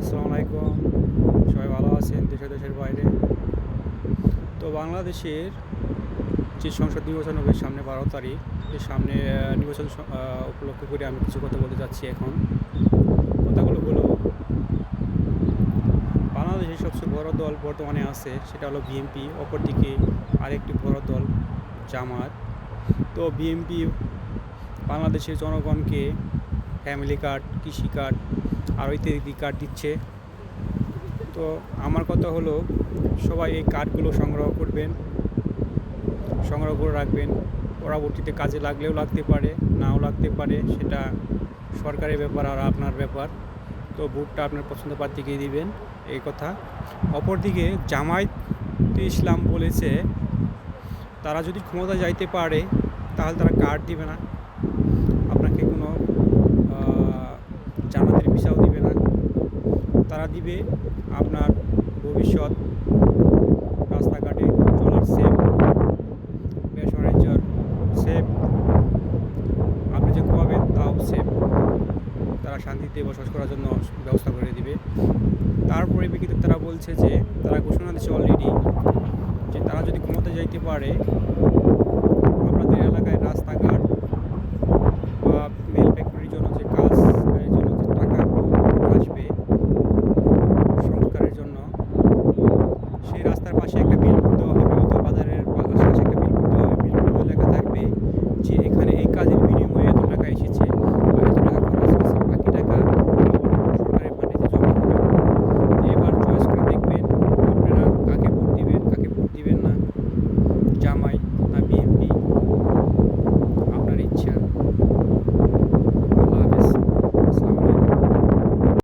আসসালামু আলাইকুম। সবাই ভালো আছেন দেশের বাইরে। তো বাংলাদেশের যে সংসদ নির্বাচন হবে সামনে 12 তারিখ, এই সামনে নির্বাচন উপলক্ষ করে আমি কিছু কথা বলতে যাচ্ছি এখন। কথাগুলো হলো, বাংলাদেশের সবচেয়ে বড় দল বর্তমানে আছে সেটা হলো বিএনপি, অপরদিকে আরেকটি বড় দল জামাত। তো বিএনপি বাংলাদেশের জনগণকে ফ্যামিলি কার্ড, কৃষি কার্ড আরও ইত্যাদি কার্ড দিচ্ছে। তো আমার কথা হলো, সবাই এই কার্ডগুলো সংগ্রহ করবেন, সংগ্রহ করে রাখবেন। পরবর্তীতে কাজে লাগলেও লাগতে পারে, নাও লাগতে পারে, সেটা সরকারের ব্যাপার আর আপনার ব্যাপার। তো ভোটটা আপনার পছন্দ প্রার্থীকে দিবেন, এই কথা। অপরদিকে জামায়াতে ইসলাম বলেছে তারা যদি ক্ষমতা যাইতে পারে তাহলে তারা কার্ড দিবে না, আপনাকে কোনো জান্নাতের ভিসাও দিবে না। তারা দিবে আপনার ভবিষ্যৎ, রাস্তাঘাটে চলার সেফ, ব্যবসা বাণিজ্যর সেফ, আপনি যে ঘুমাবেন তাও সেফ। তারা শান্তিতে বসবাস করার জন্য ব্যবস্থা করে দিবে। তার পরিপ্রেক্ষিতে তারা বলছে যে, তারা ঘোষণা দিচ্ছে অলরেডি যে তারা যদি ক্ষমতা যাইতে পারে আপনাদের এলাকায় রাস্তাঘাট